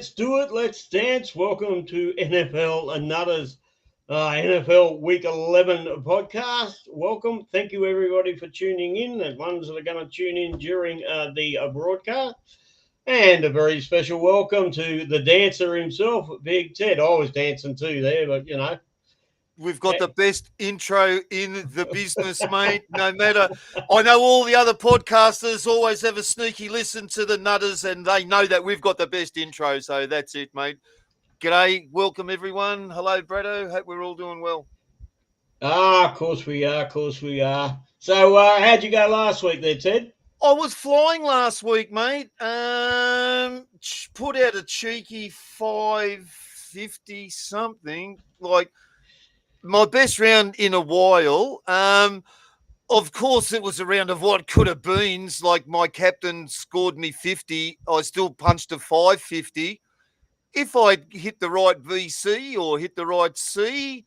let's do it. Let's dance. Welcome to NFL and Nutters NFL Week 11 podcast. Welcome. Thank you, everybody, for tuning in. The ones that are going to tune in during the broadcast. And a very special welcome to the dancer himself, Big Ted. I was dancing too there, but you know. We've got the best intro in the business, mate. No matter, I know all the other podcasters always have a sneaky listen to the Nutters, and they know that we've got the best intro. So that's it, mate. G'day, welcome everyone. Hello, Bretto. Hope we're all doing well. Of course we are. Of course we are. So, how'd you go last week there, Ted? I was flying last week, mate. Put out a cheeky 550 something, like my best round in a while. Of course, it was a round of what could have been. Like my captain scored me 50. I still punched a 550. If I'd hit the right VC or hit the right C,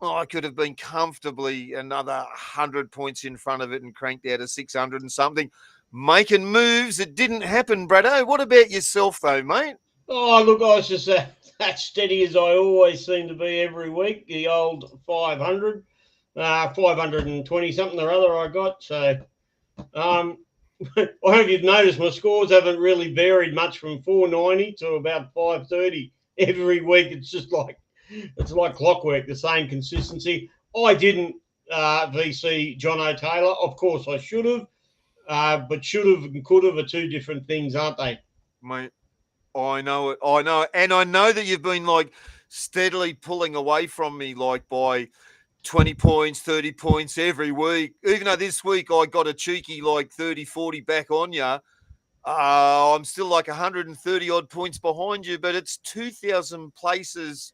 I could have been comfortably another 100 points in front of it and cranked out a 600 and something. Making moves. It didn't happen, Bretto. What about yourself, though, mate? Oh, look, I was just that steady as I always seem to be every week. The old 500, 520 something or other I got. So, I hope you've noticed my scores haven't really varied much from 490 to about 530 every week. It's just like clockwork, the same consistency. I didn't VC John O'Taylor. Of course, I should have, but should have and could have are two different things, aren't they, mate? I know it. I know it. And I know that you've been like steadily pulling away from me like by 20 points, 30 points every week. Even though this week I got a cheeky like 30, 40 back on you, I'm still like 130 odd points behind you, but it's 2,000 places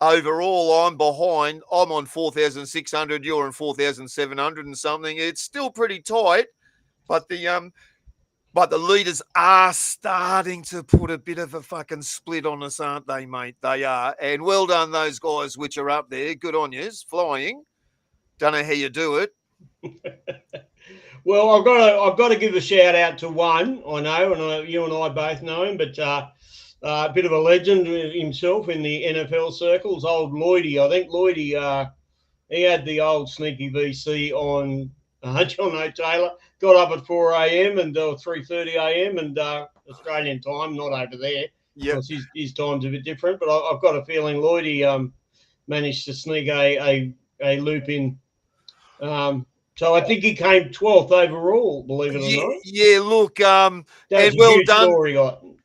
overall. I'm behind. I'm on 4,600. You're on 4,700 and something. It's still pretty tight, but the leaders are starting to put a bit of a fucking split on us, aren't they, mate? They are. And well done, those guys which are up there. Good on yous, flying. Don't know how you do it. Well, I've got to give a shout out to one. I know, and you and I both know him, but a bit of a legend himself in the NFL circles, old Lloydie. I think Lloydie, he had the old sneaky VC on John O'Taylor. Got up at 4 a.m. and 3:30 a.m. and Australian time, not over there. Yeah, his time's a bit different. But I've got a feeling Lloydie managed to sneak a loop in. So I think he came 12th overall, believe it or not. Yeah, look, and well done.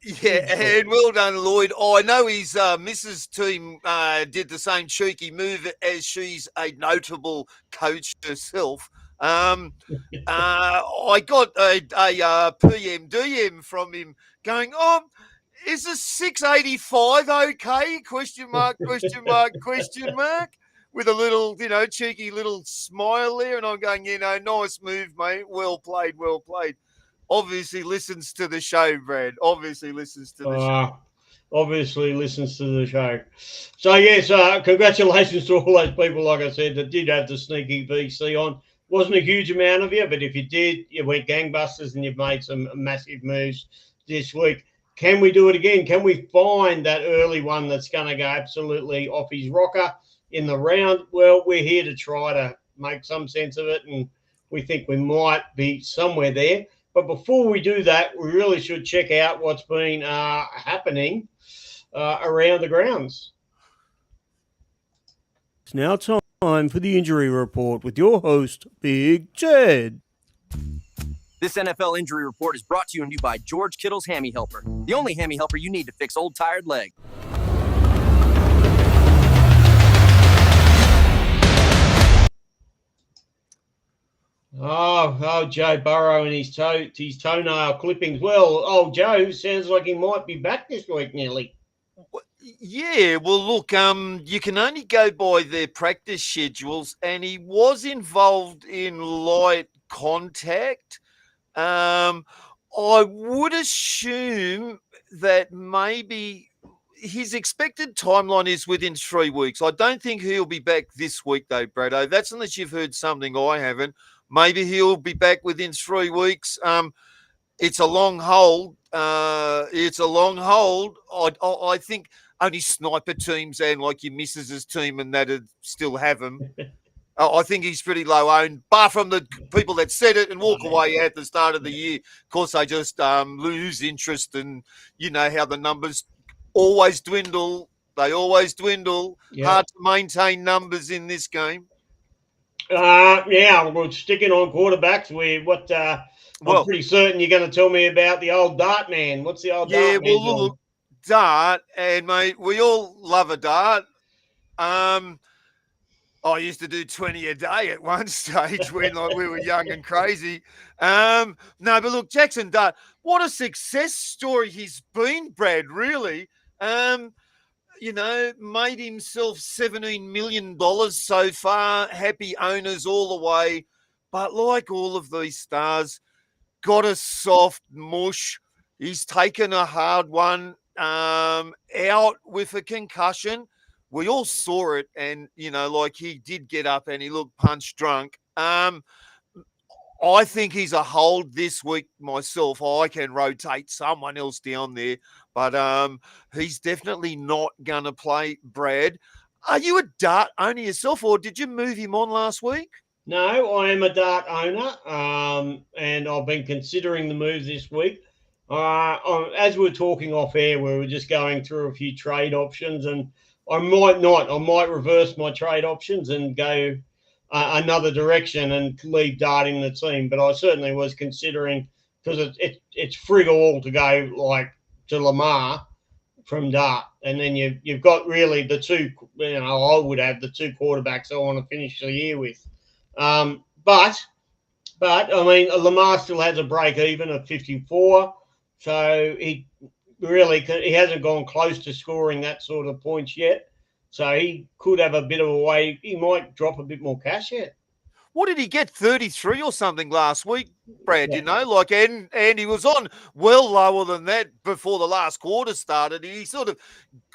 Yeah, and well done, Lloyd. Oh, I know his Mrs. team did the same cheeky move as she's a notable coach herself. I got a PMDM from him going, is a 685 okay? Question mark, question mark, question mark. With a little, cheeky little smile there. And I'm going, nice move, mate. Well played, well played. Obviously listens to the show, Brad. Obviously listens to the show. Obviously listens to the show. So, yes, congratulations to all those people, like I said, that did have the sneaky VC on. Wasn't a huge amount of you, but if you did, you went gangbusters and you've made some massive moves this week. Can we do it again? Can we find that early one that's going to go absolutely off his rocker in the round? Well, we're here to try to make some sense of it, and we think we might be somewhere there. But before we do that, we really should check out what's been happening around the grounds. It's now time for the injury report with your host, Big Ted. This NFL injury report is brought to you by George Kittle's Hammy Helper, the only hammy helper you need to fix old tired leg. Oh, Joe Burrow and his toenail clippings. Well, Joe sounds like he might be back this week nearly. Yeah, well, look, you can only go by their practice schedules, and he was involved in light contact. I would assume that maybe his expected timeline is within 3 weeks. I don't think he'll be back this week, though, Brado. That's unless you've heard something I haven't. Maybe he'll be back within 3 weeks. it's a long hold. It's a long hold. I think only sniper teams and like your missus's team and that'd still have him. I think he's pretty low owned, bar from the people that said it and walk away at the start of the year. Of course, they just lose interest, and you know how the numbers always dwindle. They always dwindle. Yeah. Hard to maintain numbers in this game. Yeah, we're sticking on quarterbacks. I'm pretty certain you're going to tell me about the old dart man. What's the old dart man doing? Look, dart, and mate, we all love a dart. I used to do 20 a day at one stage when we were young and crazy. No, but look, Jackson Dart, what a success story he's been, Brad, really. You know, made himself $17 million so far, happy owners all the way. But like all of these stars, got a soft mush. He's taken a hard one out with a concussion. We all saw it, and, you know, like he did get up and he looked punch drunk. I think he's a hold this week myself. I can rotate someone else down there, but he's definitely not going to play, Brad. Are you a dart owner yourself, or did you move him on last week? No, I am a dart owner, and I've been considering the move this week. As we were talking off air, we were just going through a few trade options, and I might reverse my trade options and go another direction and leave Dart in the team. But I certainly was considering, because it's frig all to go like to Lamar from Dart, and then you've got really the two. You know, I would have the two quarterbacks I want to finish the year with. But I mean, Lamar still has a break even of 54, so he hasn't gone close to scoring that sort of points yet. So he could have a bit of a way. He might drop a bit more cash yet. What did he get? 33 or something last week, Brad? Yeah. You know, like, and he was on well lower than that before the last quarter started. He sort of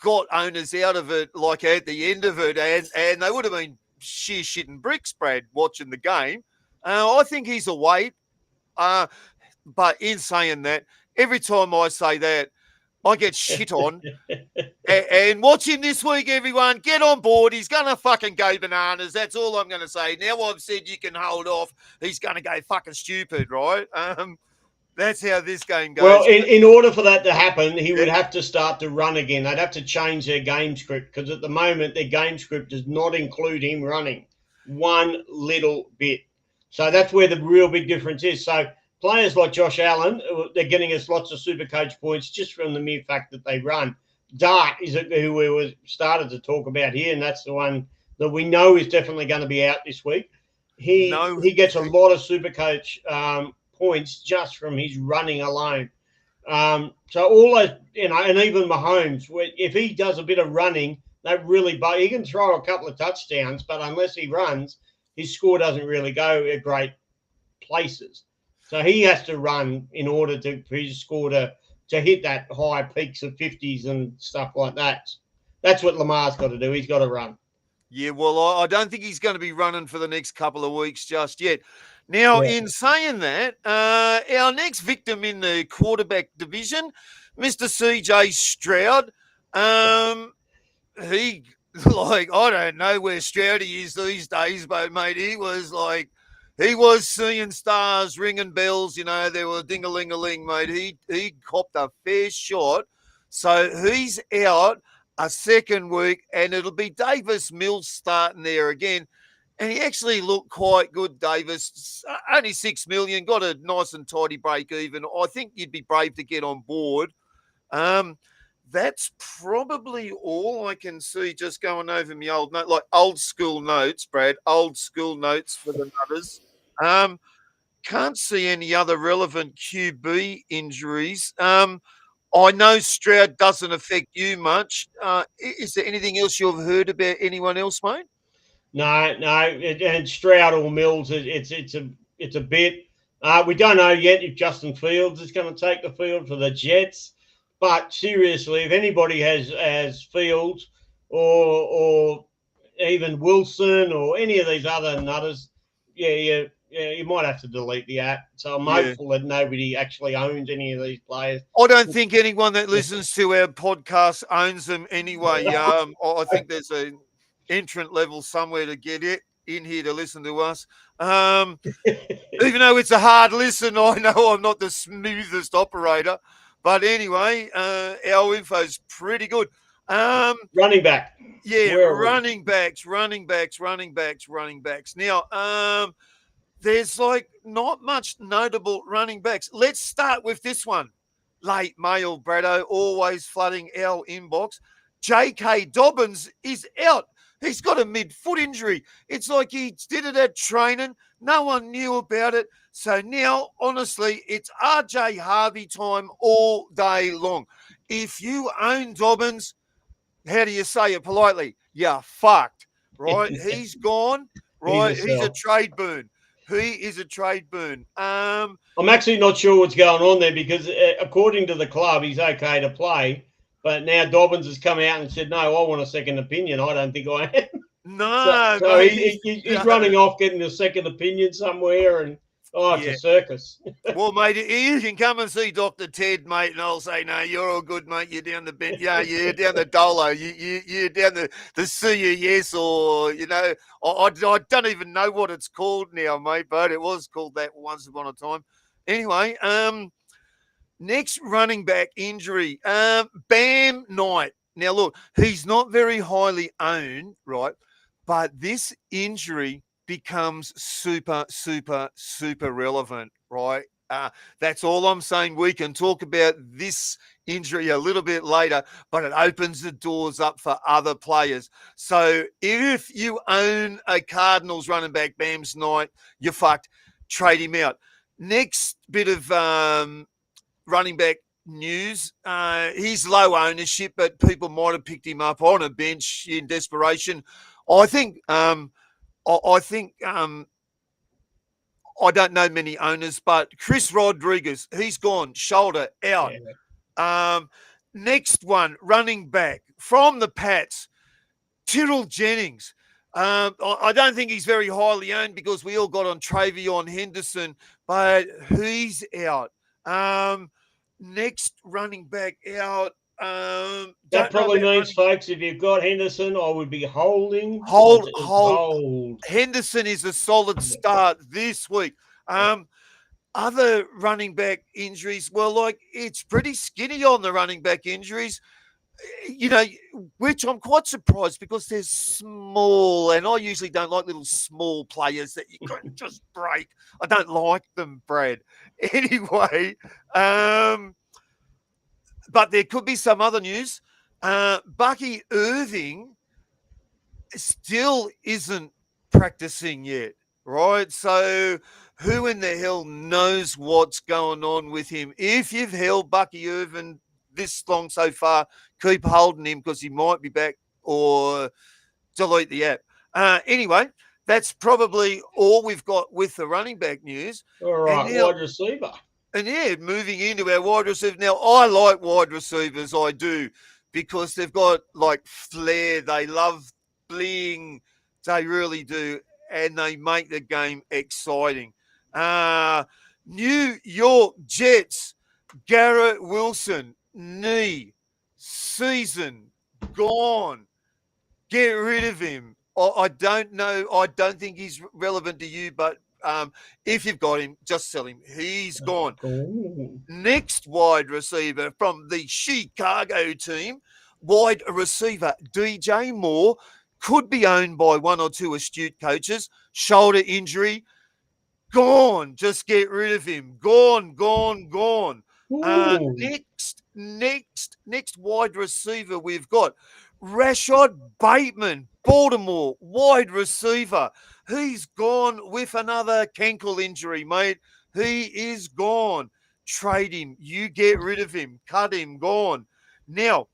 got owners out of it, like at the end of it, and they would have been sheer shit and bricks, Brad, watching the game. I think he's a wait. But in saying that, every time I say that, I get shit on. and watch him this week, everyone. Get on board. He's going to fucking go bananas. That's all I'm going to say. Now I've said you can hold off. He's going to go fucking stupid, right? That's how this game goes. Well, in order for that to happen, he would have to start to run again. They'd have to change their game script, because at the moment their game script does not include him running one little bit. So that's where the real big difference is. So players like Josh Allen, they're getting us lots of Supercoach points just from the mere fact that they run. Dart is who we started to talk about here, and that's the one that we know is definitely going to be out this week. He gets a lot of Supercoach points just from his running alone. So all those, you know, and even Mahomes, if he does a bit of running, that really, but he can throw a couple of touchdowns, but unless he runs, his score doesn't really go at great places. So he has to run in order for his score to hit that high peaks of 50s and stuff like that. That's what Lamar's got to do. He's got to run. Yeah, well, I don't think he's going to be running for the next couple of weeks just yet. Now, in saying that, our next victim in the quarterback division, Mr. CJ Stroud, he, like, I don't know where Stroudy is these days, but, mate, he was seeing stars, ringing bells, you know, there were ding-a-ling-a-ling, mate. He copped a fair shot. So he's out a second week, and it'll be Davis Mills starting there again. And he actually looked quite good, Davis. Only $6 million, got a nice and tidy break even. I think you'd be brave to get on board. That's probably all I can see, just going over my old note, like old school notes, Brad, old school notes for the Nutters. Can't see any other relevant QB injuries. I know Stroud doesn't affect you much. Is there anything else you've heard about anyone else, mate? No, and Stroud or Mills, it's a bit. We don't know yet if Justin Fields is going to take the field for the Jets. But seriously, if anybody has Fields or even Wilson or any of these other nutters, Yeah, you might have to delete the app. So I'm Yeah. hopeful that nobody actually owns any of these players. I don't think anyone that listens to our podcast owns them anyway. I think there's an entrant level somewhere to get it in here to listen to us. Even though it's a hard listen, I know I'm not the smoothest operator. But anyway, our info's pretty good. Running back. Yeah, Where are we? running backs. Now, there's like not much notable running backs. Let's start with this one. Late mail, Braddo, always flooding our inbox. J.K. Dobbins is out. He's got a mid-foot injury. It's like he did it at training. No one knew about it. So now, honestly, it's RJ Harvey time all day long. If you own Dobbins, how do you say it politely? You're fucked, right? He's gone, right? He's a trade burn. He is a trade burn. I'm actually not sure what's going on there because according to the club, he's okay to play. But now Dobbins has come out and said, no, I want a second opinion. I don't think I am. No. So he's running off getting a second opinion somewhere. And, it's a circus. Well, mate, you can come and see Dr. Ted, mate, and I'll say, no, you're all good, mate. You're down the bench. Yeah, you're down the Dolo. You're down the CUS or, I don't even know what it's called now, mate, but it was called that once upon a time. Anyway, next running back injury, Bam Knight. Now, look, he's not very highly owned, right? But this injury becomes super, super, super relevant, right? That's all I'm saying. We can talk about this injury a little bit later, but it opens the doors up for other players. So if you own a Cardinals running back, Bams Knight, you're fucked. Trade him out. Next bit of running back news. He's low ownership, but people might have picked him up on a bench in desperation. I think I don't know many owners, but Chris Rodriguez, he's gone, shoulder out. Yeah. Next one, running back from the Pats, Tyrrell Jennings. I don't think he's very highly owned because we all got on Travion Henderson, but he's out. Next running back out. That probably means, folks, if you've got Henderson, I would be holding. Hold. Henderson is a solid start this week. Other running back injuries, well, it's pretty skinny on the running back injuries, which I'm quite surprised because they're small, and I usually don't like little small players that you can just break. I don't like them, Brad. Anyway, but there could be some other news. Bucky Irving still isn't practicing yet, right? So who in the hell knows what's going on with him? If you've held Bucky Irving this long so far, keep holding him because he might be back, or delete the app. Anyway, that's probably all we've got with the running back news. All right, wide receiver. And moving into our wide receiver. Now, I like wide receivers, I do, because they've got flair. They love bling. They really do. And they make the game exciting. New York Jets, Garrett Wilson, knee, season, gone. Get rid of him. I don't know. I don't think he's relevant to you, but if you've got him, just sell him. He's gone. Next wide receiver from the Chicago team, wide receiver DJ Moore, could be owned by one or two astute coaches. Shoulder injury, gone. Just get rid of him. Gone. Next wide receiver we've got Rashad Bateman, Baltimore, wide receiver. He's gone with another ankle injury, mate. He is gone. Trade him. You get rid of him. Cut him. Gone. Now,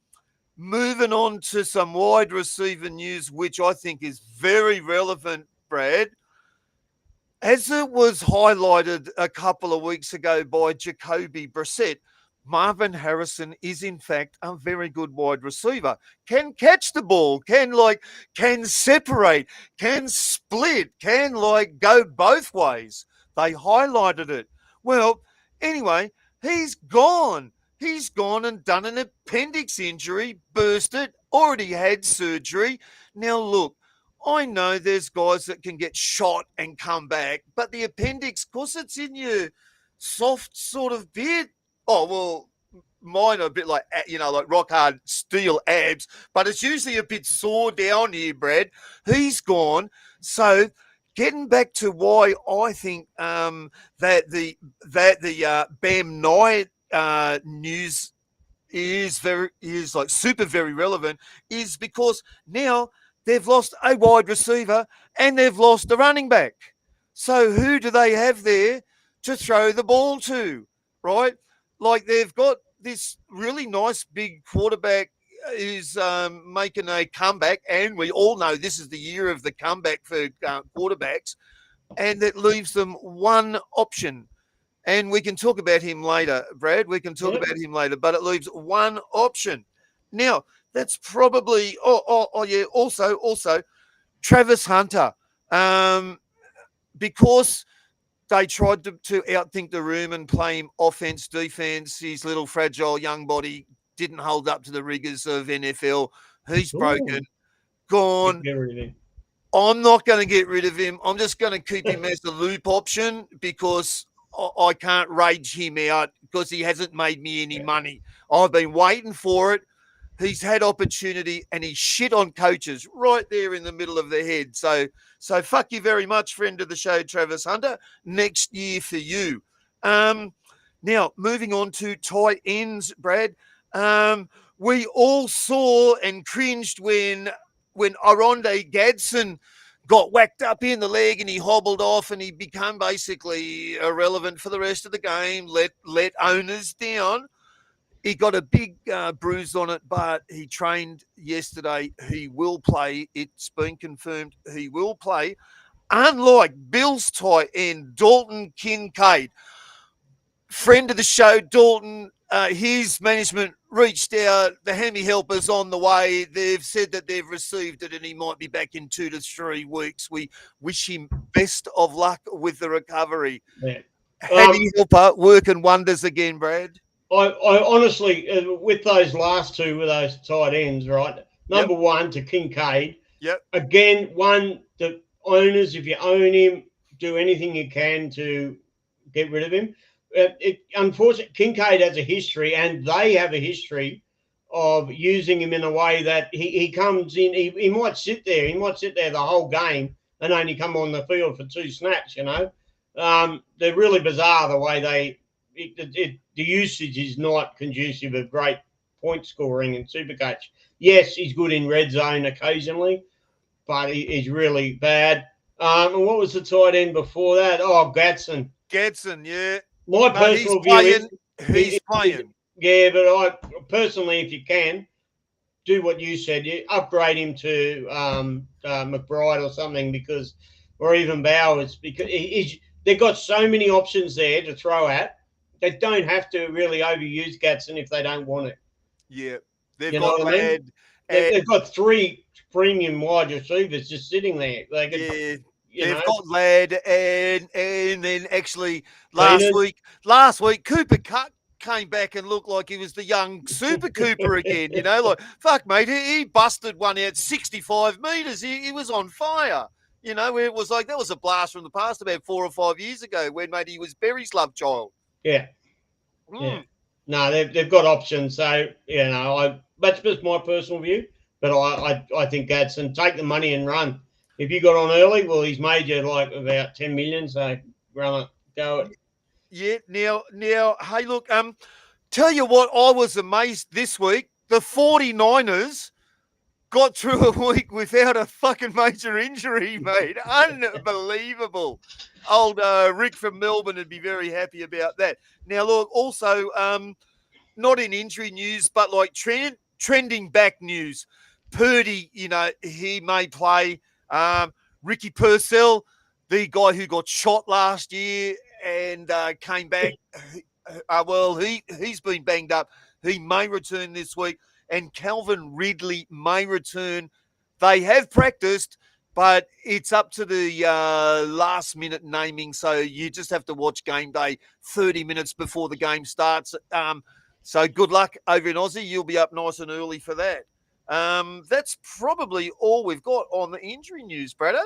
moving on to some wide receiver news, which I think is very relevant, Brad. As it was highlighted a couple of weeks ago by Jacoby Brissett, Marvin Harrison is in fact a very good wide receiver. Can catch the ball, can separate, can split, can go both ways. They highlighted it. Well, anyway, he's gone. He's gone and done an appendix injury, burst it, already had surgery. Now look, I know there's guys that can get shot and come back, but the appendix, because it's in your soft sort of bit. Oh, well, mine are a bit like rock hard steel abs, but it's usually a bit sore down here, Brad. He's gone. So getting back to why I think that the Bam Knight news is super very relevant is because now they've lost a wide receiver and they've lost a running back. So who do they have there to throw the ball to, right? Like they've got this really nice big quarterback who's making a comeback, and we all know this is the year of the comeback for quarterbacks, and that leaves them one option. And we can talk about him later, Brad. We can talk about him later, but it leaves one option. Now, that's probably also Travis Hunter, because they tried to outthink the room and play him offense, defense. His little fragile young body didn't hold up to the rigors of NFL. He's broken, gone. I'm not going to get rid of him. I'm just going to keep him as the loop option because I can't rage him out because he hasn't made me any money. I've been waiting for it. He's had opportunity and he shit on coaches right there in the middle of the head. So fuck you very much, friend of the show, Travis Hunter. Next year for you. Now, moving on to tight ends, Brad. We all saw and cringed when Oronde Gadsden got whacked up in the leg and he hobbled off and he became basically irrelevant for the rest of the game, let owners down. He got a big bruise on it, but he trained yesterday. He will play. It's been confirmed he will play. Unlike Bill's tight end, Dalton Kincaid. Friend of the show, Dalton, his management reached out. The hammy helper's on the way. They've said that they've received it and he might be back in 2 to 3 weeks. We wish him best of luck with the recovery. Yeah. Hammy helper working wonders again, Brad. I honestly, with those last two, with those tight ends, right? Number one to Kincaid. Yep. Again, the owners, if you own him, do anything you can to get rid of him. Unfortunately, Kincaid has a history, and they have a history of using him in a way that he comes in. He might sit there. He might sit there the whole game and only come on the field for 2 snaps. They're really bizarre the way the usage is not conducive of great point scoring in Supercoach. Yes, he's good in red zone occasionally, but he's really bad. And what was the tight end before that? Oh, Gadsden. Gadsden, yeah. My personal view is he's playing. Yeah, but I personally, if you can, do what you said. You upgrade him to McBride or something or even Bowers because they've got so many options there to throw at. They don't have to really overuse Gadsden if they don't want it. Yeah. They've got Ladd. They've got 3 premium wide receivers just sitting there. They've got Ladd and then actually last week Cooper Cut came back and looked like he was the young Super Cooper again. Fuck, mate, he busted one out 65 metres. He was on fire. Where it was like that was a blast from the past about 4 or 5 years ago when, mate, he was Berry's love child. Yeah. Yeah. No, they've got options. So, that's just my personal view. But I think Gadsden, take the money and run. If you got on early, well, he's made you about 10 million. So run it, go it. Yeah. Now, hey, look, tell you what, I was amazed this week. The 49ers got through a week without a fucking major injury, mate. Unbelievable. Old Rick from Melbourne would be very happy about that. Now, look, also, not in injury news, but like trending back news. Purdy, he may play. Ricky Purcell, the guy who got shot last year and came back, Well, he's been banged up. He may return this week, and Calvin Ridley may return. They have practiced, but it's up to the last minute naming. So you just have to watch game day 30 minutes before the game starts. So good luck over in Aussie. You'll be up nice and early for that. That's probably all we've got on the injury news, Brado.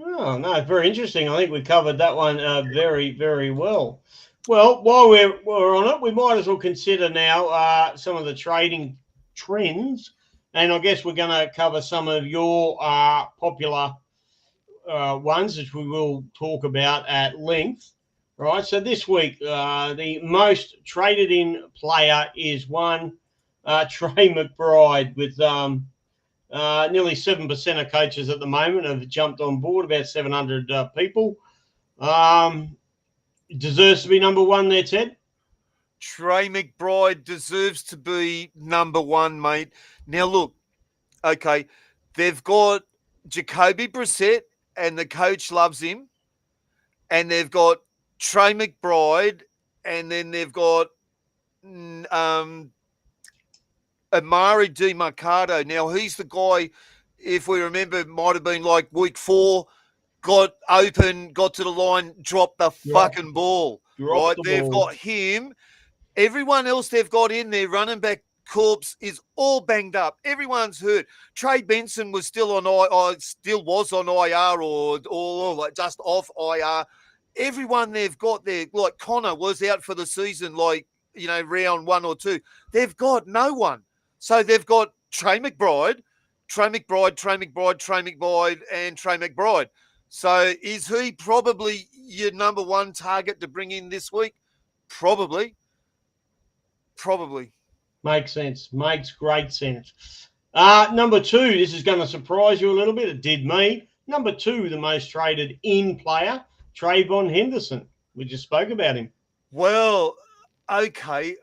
Oh, no, very interesting. I think we covered that one very, very well. Well, while we're on it, we might as well consider now some of the trading trends. And I guess we're going to cover some of your popular ones, which we will talk about at length. Right. So this week, the most traded in player is one Trey McBride with nearly 7% of coaches at the moment have jumped on board, about 700 people. Deserves to be number one there, Ted? Trey McBride deserves to be number one, mate. Now, look, okay, they've got Jacoby Brissett, and the coach loves him. And they've got Trey McBride, and then they've got Amari DiMercato. Now, he's the guy, if we remember, might have been like week 4, got open, got to the line, dropped the fucking ball. They've got him. Everyone else they've got in there, running back corpse, is all banged up. Everyone's hurt. Trey Benson was still on IR or like just off IR. Everyone they've got there, like Connor was out for the season, like, round 1 or 2. They've got no one. So they've got Trey McBride, and Trey McBride. So is he probably your number one target to bring in this week? Probably. Makes sense. Makes great sense. Number 2, this is going to surprise you a little bit. It did me. Number 2, the most traded in player, Trayvon Henderson. We just spoke about him. Well, okay.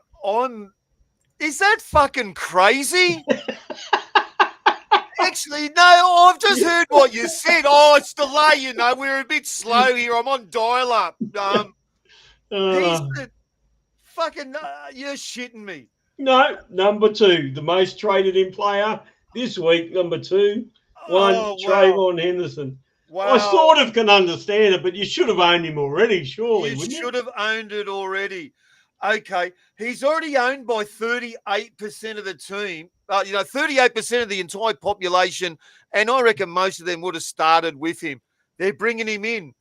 Is that fucking crazy? Actually, no, I've just heard what you said. Oh, it's delay, we're a bit slow here. I'm on dial-up. You're shitting me. No, number 2, the most traded in player this week, number 2, Trayvon Henderson. Wow. I sort of can understand it, but you should have owned him already, surely. You should have owned it already. Okay, he's already owned by 38% of the team. 38% of the entire population, and I reckon most of them would have started with him. They're bringing him in.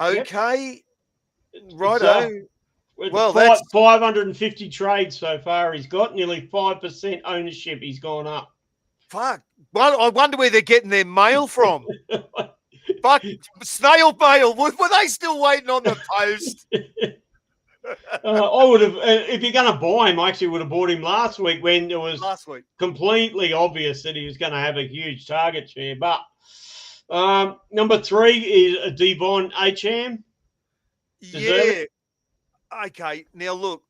Okay, righto. Well, that's 550 trades so far. He's got nearly 5% ownership. He's gone up. Fuck. Well, I wonder where they're getting their mail from. Fuck, snail mail. Were they still waiting on the post? I would have, if you're going to buy him, I actually would have bought him last week when it was completely obvious that he was going to have a huge target share. But number 3 is Devon Acham. Yeah. Okay. Now look.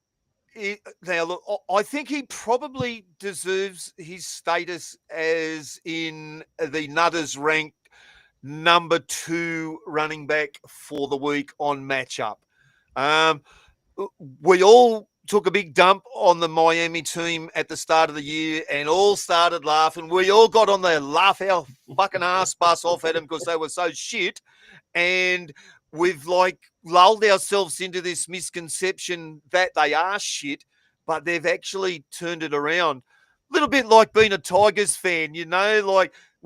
I think he probably deserves his status as in the Nutters ranked number 2 running back for the week on matchup. We all took a big dump on the Miami team at the start of the year and all started laughing. We all got on the laugh our fucking ass bus off at them because they were so shit. And we've lulled ourselves into this misconception that they are shit, but they've actually turned it around. A little bit like being a Tigers fan, we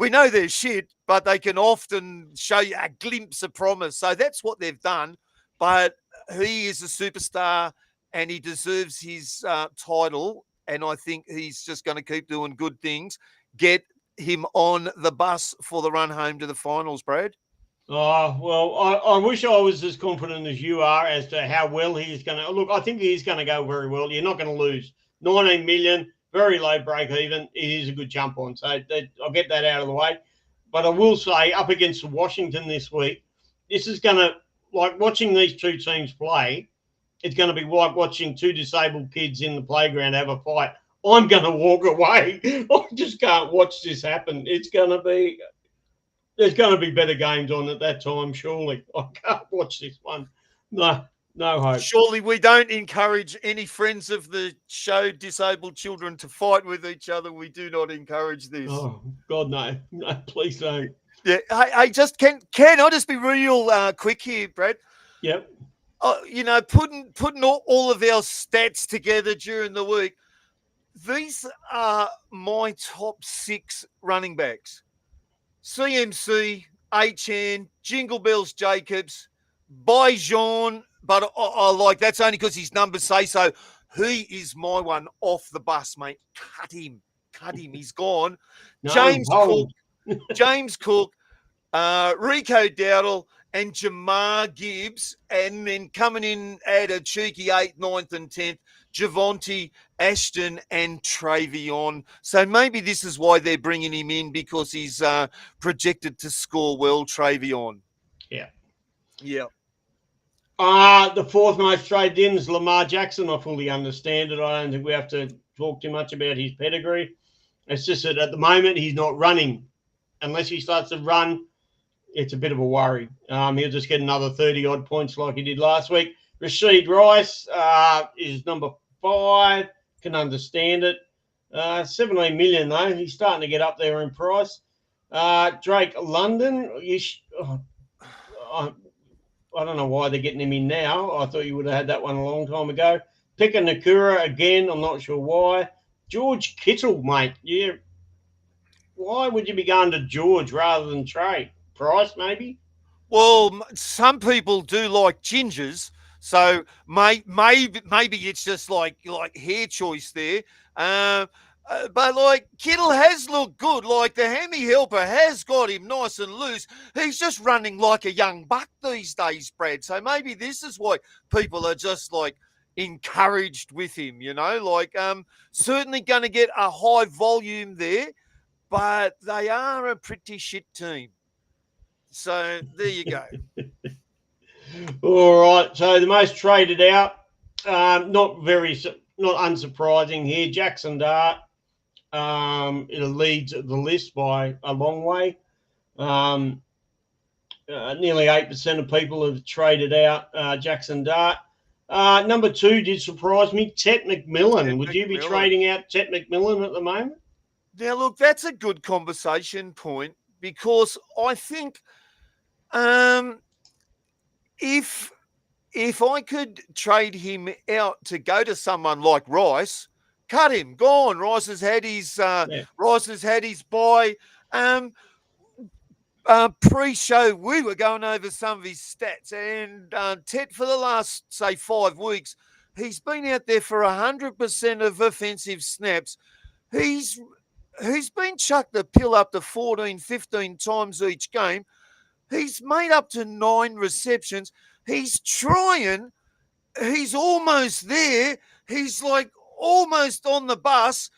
know they're shit, but they can often show you a glimpse of promise. So that's what they've done. But he is a superstar and he deserves his title. And I think he's just going to keep doing good things. Get him on the bus for the run home to the finals, Brad. Oh, well, I wish I was as confident as you are as to how well he's going to. Look, I think he's going to go very well. You're not going to lose. 19 million, very low break even. It is a good jump on. So I'll get that out of the way. But I will say, up against Washington this week, this is going to, like watching these two teams play, it's going to be like watching 2 disabled kids in the playground have a fight. I'm going to walk away. I just can't watch this happen. There's going to be better games on at that time, surely. I can't watch this one. No, No hope. Surely we don't encourage any friends of the show, disabled children, to fight with each other. We do not encourage this. Oh, God, no. No, please don't. Yeah. Hey, just can I just be real quick here, Brad? Yep. Putting all of our stats together during the week, these are my top 6 running backs. CMC, HN, Jingle Bells Jacobs, Bijan, but I like that's only because his numbers say so. He is my one off the bus, mate. Cut him. He's gone. No, James Cook, Rico Dowdle, and Jamar Gibbs, and then coming in at a cheeky 8th, 9th, and 10th, Javonte, Ashton, and Travion. So maybe this is why they're bringing him in, because he's projected to score well, Travion. Yeah. Yeah. The fourth most traded in is Lamar Jackson. I fully understand it. I don't think we have to talk too much about his pedigree. It's just that at the moment he's not running. Unless he starts to run, it's a bit of a worry. He'll just get another 30-odd points like he did last week. Rashid Rice is number 5. Can understand it. 17 million, though. He's starting to get up there in price. Drake London, I don't know why they're getting him in now. I thought you would have had that one a long time ago. Pika Nakura again. I'm not sure why. George Kittle, mate. Yeah. Why would you be going to George rather than Trey? Price, maybe? Well, some people do like gingers, so maybe it's just like hair choice there. But like Kittle has looked good. Like the hammy helper has got him nice and loose. He's just running like a young buck these days, Brad. So maybe this is why people are just like encouraged with him. Certainly going to get a high volume there, but they are a pretty shit team. So there you go. All right. So the most traded out, not unsurprising here. Jackson Dart. It leads the list by a long way. Nearly 8% of people have traded out Jackson Dart. Number 2 did surprise me. Ted McMillan. Would you be trading out Ted McMillan at the moment? Now, look, that's a good conversation point, because I think if I could trade him out to go to someone like Rice, cut him, gone. Rice has had his bye. Pre-show, we were going over some of his stats, and Ted, for the last, say, 5 weeks, he's been out there for 100% of offensive snaps. He's been chucked the pill up to 14, 15 times each game. He's made up to 9 receptions. He's trying. He's almost there. He's like almost on the bus,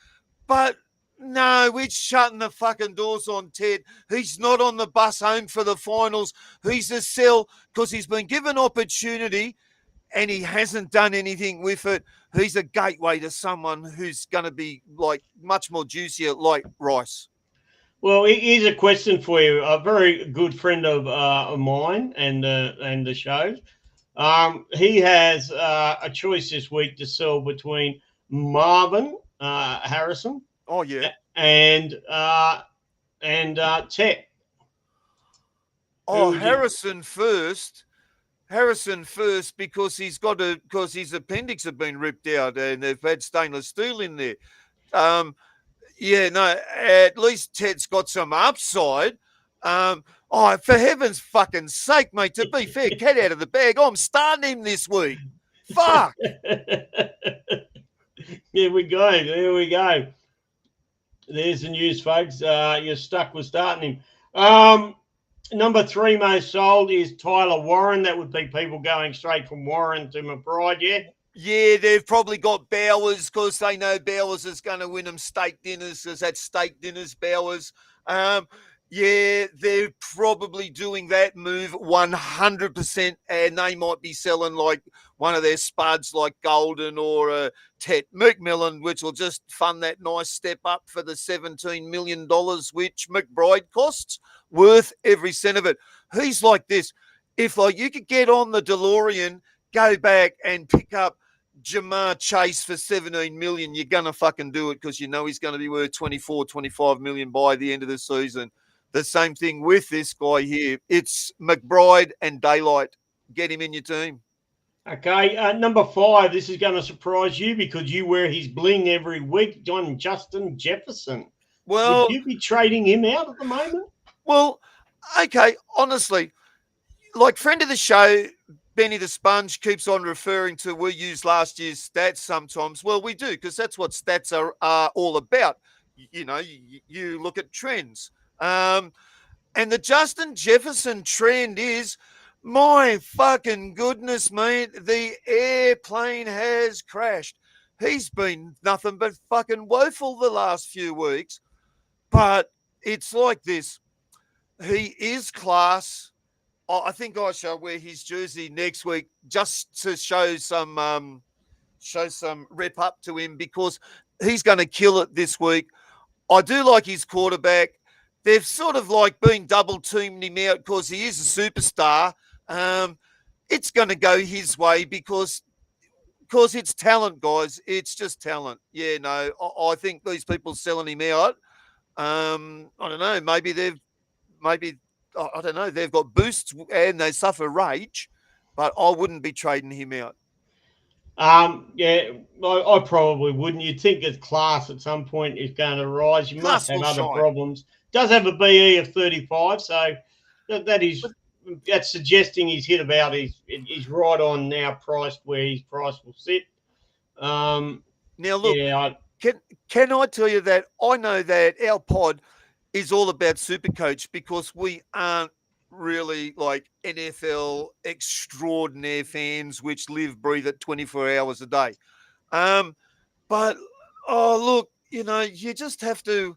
but no, we're shutting the fucking doors on Ted. He's not on the bus home for the finals. He's a sell because he's been given opportunity and he hasn't done anything with it. He's a gateway to someone who's going to be like much more juicier, like Rice. Well, here's a question for you. A very good friend of mine and the show. He has a choice this week to sell between Marvin Harrison. Oh yeah, and Ted. Oh, Harrison first. Because because his appendix have been ripped out and they've had stainless steel in there. At least Ted's got some upside. For heaven's fucking sake, mate, to be fair, cat out of the bag. I'm starting him this week. Fuck. There we go. There's the news, folks. You're stuck with starting him. Number 3 most sold is Tyler Warren. That would be people going straight from Warren to McBride, yeah? Yeah, they've probably got Bowers because they know Bowers is going to win them steak dinners. Because that's steak dinners, Bowers. Yeah, they're probably doing that move 100%, and they might be selling like one of their spuds like Golden or Ted McMillan, which will just fund that nice step up for the $17 million, which McBride costs, worth every cent of it. He's like this. If like you could get on the DeLorean, go back and pick up Jamar Chase for 17 million, you're going to fucking do it because you know he's going to be worth 24, 25 million by the end of the season. The same thing with this guy here. It's McBride and Daylight. Get him in your team. Okay, number 5. This is going to surprise you because you wear his bling every week, Justin Jefferson. Well, would you be trading him out at the moment? Well, okay, honestly, like friend of the show, Benny the Sponge keeps on referring to we use last year's stats sometimes. Well, we do because that's what stats are all about. You know, you look at trends. And the Justin Jefferson trend is, my fucking goodness, mate, the airplane has crashed. He's been nothing but fucking woeful the last few weeks. But it's like this. He is class. I think I shall wear his jersey next week just to show some rep up to him because he's going to kill it this week. I do like his quarterback. They've sort of like been double teamed him out because he is a superstar. It's going to go his way because it's talent, guys. It's just talent. Yeah, no, I think these people selling him out. I don't know. I don't know. They've got boosts and they suffer rage, but I wouldn't be trading him out. Yeah, I probably wouldn't. You'd think his class at some point is going to rise. You must have other problems. Does have a BE of 35, so that's suggesting he's hit about he's right on now priced where his price will sit. Now look, can I tell you that I know that our pod is all about Supercoach because we aren't really like NFL extraordinaire fans which live, breathe it 24 hours a day. But look, you know, you just have to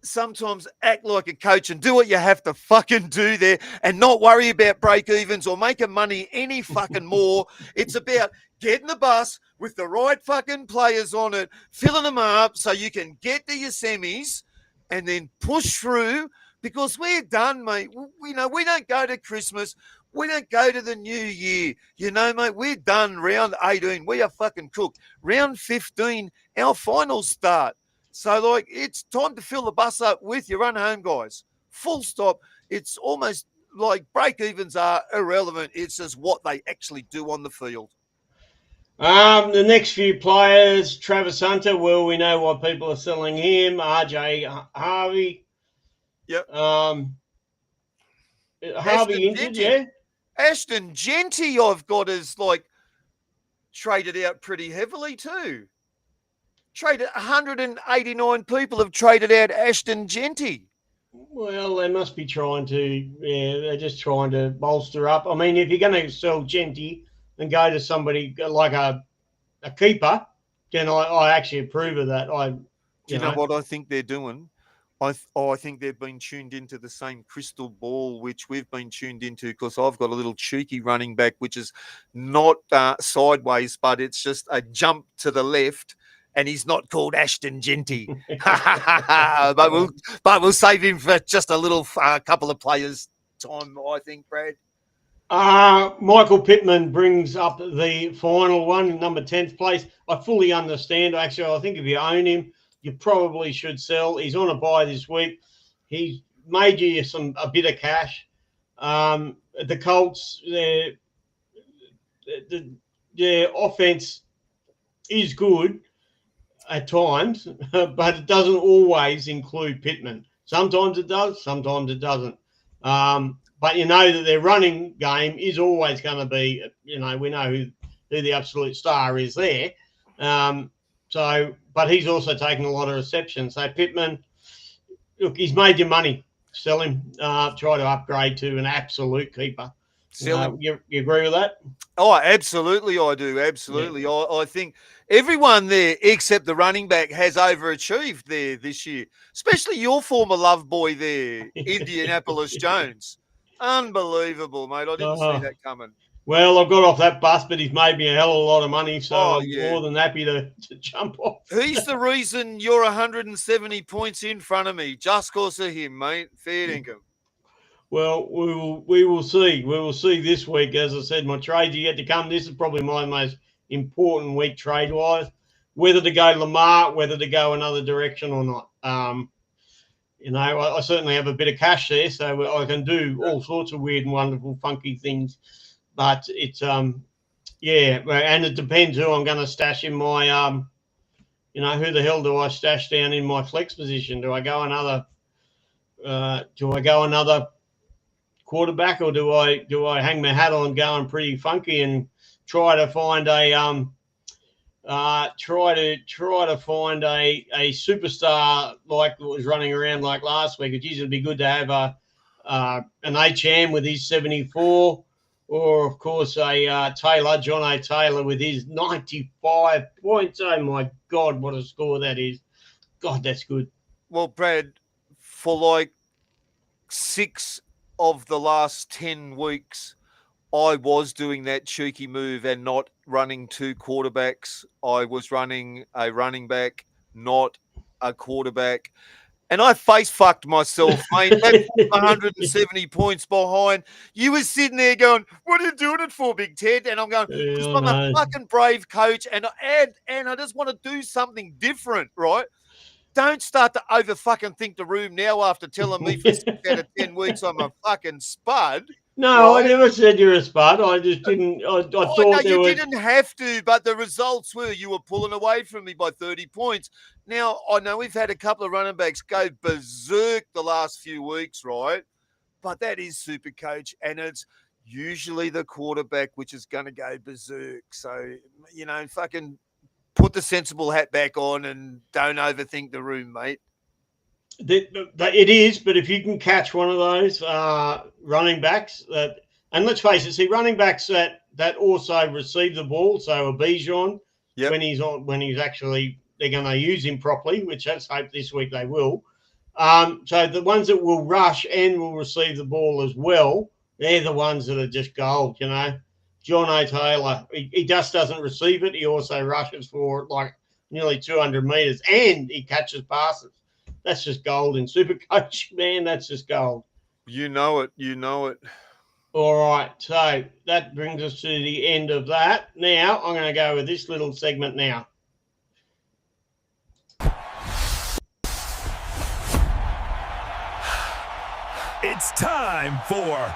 sometimes act like a coach and do what you have to fucking do there and not worry about break evens or making money any fucking more. It's about getting the bus with the right fucking players on it, filling them up so you can get to your semis and then push through because we're done, mate. We don't go to Christmas. We don't go to the new year. You know, mate, we're done. Round 18, we are fucking cooked. Round 15, our finals start. So, like, it's time to fill the bus up with your run home guys. Full stop. It's almost like break evens are irrelevant. It's just what they actually do on the field. The next few players, Travis Hunter, well, we know why people are selling him. RJ Harvey. Yep. Harvey injured, yeah. Ashton Genty, I've got as like traded out pretty heavily too. 189 people have traded out Ashton Genty. Well, they must be they're just trying to bolster up. I mean, if you're going to sell Genty and go to somebody like a keeper, then I actually approve of that. You know what I think they're doing? I think they've been tuned into the same crystal ball which we've been tuned into because I've got a little cheeky running back which is not sideways, but it's just a jump to the left, and he's not called Ashton Genty. but we'll save him for just a little couple of players' time, I think, Brad. Michael Pittman brings up the final one, number 10th place. I fully understand. Actually, I think if you own him, you probably should sell. He's on a buy this week. He's made you a bit of cash. The Colts, their offense is good at times, but it doesn't always include Pittman. Sometimes it does, sometimes it doesn't. But you know that their running game is always going to be, we know who the absolute star is there. But he's also taken a lot of receptions. So Pittman, look, he's made your money. Sell him. Try to upgrade to an absolute keeper. Sell him. You agree with that? Oh, absolutely, I do. Absolutely. Yeah. I think everyone there except the running back has overachieved there this year, especially your former love boy there, Indianapolis Jones. Unbelievable, mate. I didn't see that coming. Well, I've got off that bus, but he's made me a hell of a lot of money, so I'm more than happy to jump off. He's the reason you're 170 points in front of me, just because of him, mate. Fair dinkum. Well, we will see. We will see this week. As I said, my trades are yet to come. This is probably my most important week trade wise. Whether to go Lamar, whether to go another direction or not. I certainly have a bit of cash there, so I can do all sorts of weird and wonderful, funky things. But it's yeah, and it depends who I'm going to stash in my who the hell do I stash down in my flex position? Do I go another? Do I go another quarterback, or do I hang my hat on going pretty funky and try to find a find a superstar like what was running around like last week? It usually be good to have an HM with his 74, or of course a John O. Taylor with his 95 points. Oh my God, what a score that is! God, that's good. Well, Brad, for like 6 of the last 10 weeks, I was doing that cheeky move and not running 2 quarterbacks. I was running a running back, not a quarterback. And I face fucked myself, mate. That's 170 points behind. You were sitting there going, "What are you doing it for, Big Ted?" And I'm going, "Because I'm a fucking brave coach, and I just want to do something different, right?" Don't start to over fucking think the room now after telling me for 6 out of 10 weeks I'm a fucking spud. No, right? I never said you're a spud. I just didn't. I thought no, there you was... didn't have to, but the results were you were pulling away from me by 30 points. Now, I know we've had a couple of running backs go berserk the last few weeks, right? But that is Supercoach, and it's usually the quarterback which is going to go berserk. So, fucking put the sensible hat back on and don't overthink the room, mate. It is, but if you can catch one of those running backs and let's face it, running backs that also receive the ball, so a Bijan, when he's actually, they're going to use him properly, which let's hope this week they will. So the ones that will rush and will receive the ball as well, they're the ones that are just gold, John O. Taylor, he just doesn't receive it. He also rushes for like nearly 200 meters and he catches passes. That's just gold in Supercoach, man. That's just gold. You know it. All right. So that brings us to the end of that. Now I'm going to go with this little segment now. It's time for...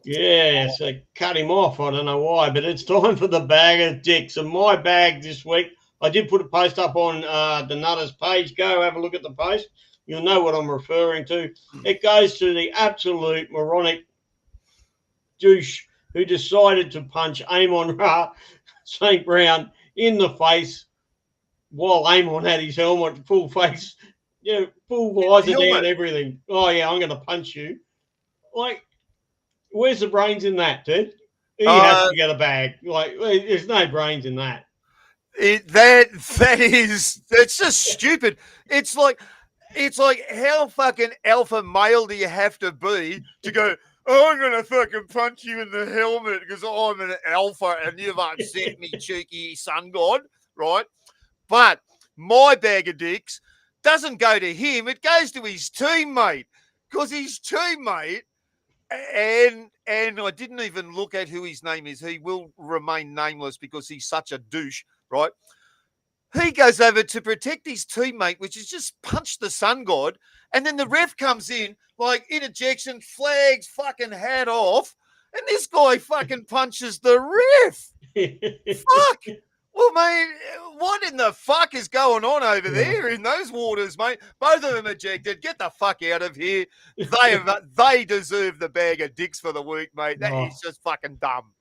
Yeah, so cut him off. I don't know why, but it's time for the bag of dicks. And my bag this week, I did put a post up on the Nutters page. Go have a look at the post. You'll know what I'm referring to. It goes to the absolute moronic douche who decided to punch Amon-Ra St. Brown in the face while Amon had his helmet, full face, full visor down, everything. Oh, yeah, I'm going to punch you. Like, where's the brains in that, Ted? He has to get a bag. Like, there's no brains in that. That's just stupid. It's like how fucking alpha male do you have to be to go, "Oh, I'm gonna fucking punch you in the helmet because I'm an alpha and you've upset me, cheeky sun god," right? But my bag of dicks doesn't go to him, it goes to his teammate. Because his teammate, and I didn't even look at who his name is. He will remain nameless because he's such a douche, right? He goes over to protect his teammate, which is just punch the sun god. And then the ref comes in, like interjection, flags, fucking hat off. And this guy fucking punches the ref. Fuck. Well, mate, what in the fuck is going on over there in those waters, mate? Both of them ejected. Get the fuck out of here. They deserve the bag of dicks for the week, mate. That is just fucking dumb.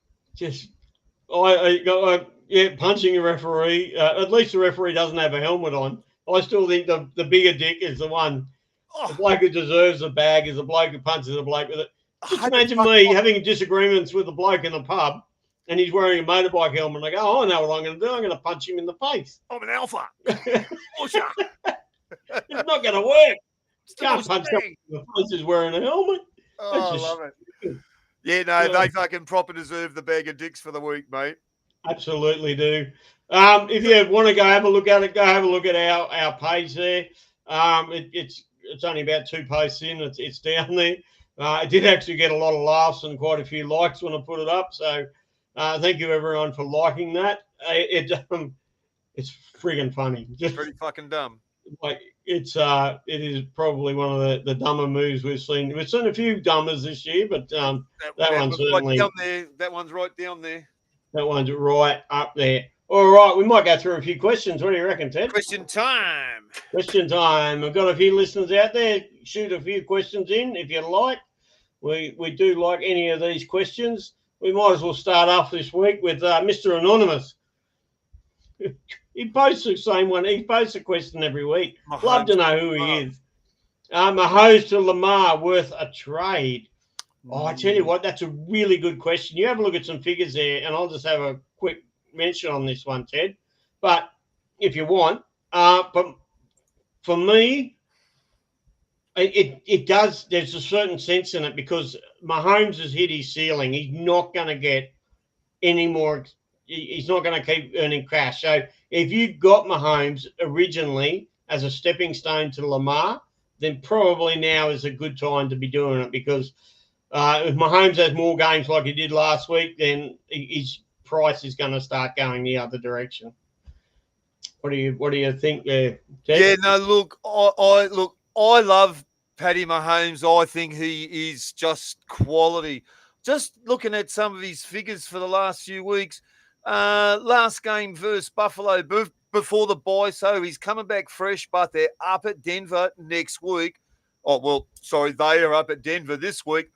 Punching a referee. At least the referee doesn't have a helmet on. I still think the bigger dick is the one. The bloke who deserves the bag is the bloke who punches the bloke with it. Just imagine me having disagreements with a bloke in the pub and he's wearing a motorbike helmet and I go, "Oh, I know what I'm going to do. I'm going to punch him in the face." I'm an alpha. It's not going to work. You can't punch someone in the face who's wearing a helmet. Oh, I love it. Yeah, no, they fucking proper deserve the bag of dicks for the week, mate. Absolutely do. If you want to go have a look at it, go have a look at our page there. It's It's only about 2 posts in. It's down there. It did actually get a lot of laughs and quite a few likes when I put it up. So thank you everyone for liking that. It's friggin' funny. Just Pretty fucking dumb. like it is probably one of the dumber moves we've seen. We've seen a few dumbers this year, but that one's certainly right down there. That one's right down there. That one's right up there. All right, we might go through a few questions. What do you reckon, Ted? Question time. Question time. I've got a few listeners out there. Shoot a few questions in if you like. We do like any of these questions. We might as well start off this week with Mr. Anonymous. He posts the same one. He posts a question every week. Love to know who he is. Mahomes to Lamar worth a trade? Oh, I tell you what, that's a really good question. You have a look at some figures there, and I'll just have a quick mention on this one, Ted. But if you want, but for me, it does. There's a certain sense in it because Mahomes has hit his ceiling. He's not going to get any more. He's not going to keep earning cash. So if you got Mahomes originally as a stepping stone to Lamar, then probably now is a good time to be doing it because if Mahomes has more games like he did last week, then his price is going to start going the other direction. What do you think there, Ted? Yeah, no, look, I love Paddy Mahomes. I think he is just quality. Just looking at some of his figures for the last few weeks, last game versus Buffalo before the bye, so he's coming back fresh, but they're up at Denver next week. Oh, well, sorry, they are up at Denver this week.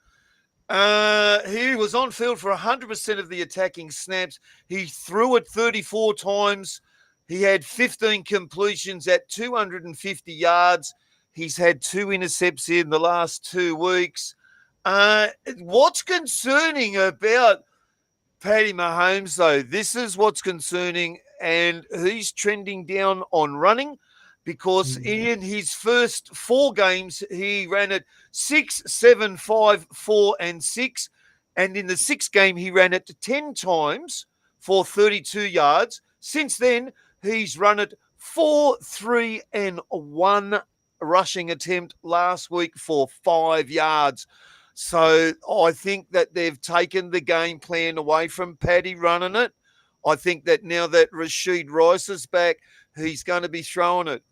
He was on field for 100% of the attacking snaps. He threw it 34 times. He had 15 completions at 250 yards. He's had 2 intercepts in the last 2 weeks. What's concerning about Paddy Mahomes, though, this is what's concerning, and he's trending down on running because in his first 4 games, he ran it 6, 7, 5, 4, and 6. And in the 6th game, he ran it 10 times for 32 yards. Since then, he's run it 4, 3, and 1 rushing attempt last week for 5 yards. So I think that they've taken the game plan away from Paddy running it. I think that now that Rashid Rice is back, he's going to be throwing it.